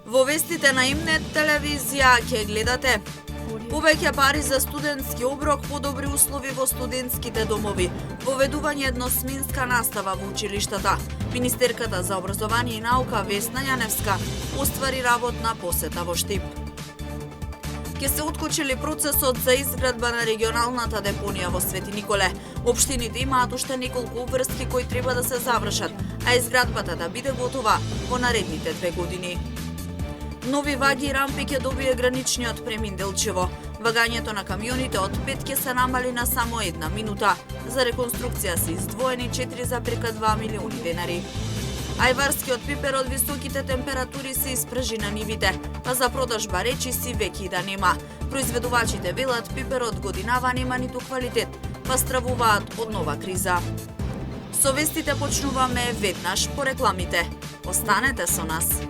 Во вестите на Имнет телевизија ќе гледате: повеќе пари за студентски оброк, подобри услови во студентските домови, воведување едносменска настава во училиштата. Министерката за образование и наука Весна Јаневска оствари работна посета во Штип. Ке се откочили процесот за изградба на регионалната депонија во Свети Николе. Општините имаат уште неколку обврски кои треба да се завршат, а изградбата да биде готова во наредните 2 години. Нови ваги и рампи ќе добие граничниот премин Делчево. Вагањето на камионите од 5 ќе се намали на само 1 минута. За реконструкција се издвоени 4,2 милиони денари. Ајварскиот пипер од високите температури се испржи на нивите, па за продажба речиси веќе и да нема. Произведувачите велат пиперот годинава нема ниту квалитет, па стравуваат од нова криза. Со вестите почнуваме веднаш по рекламите. Останете со нас.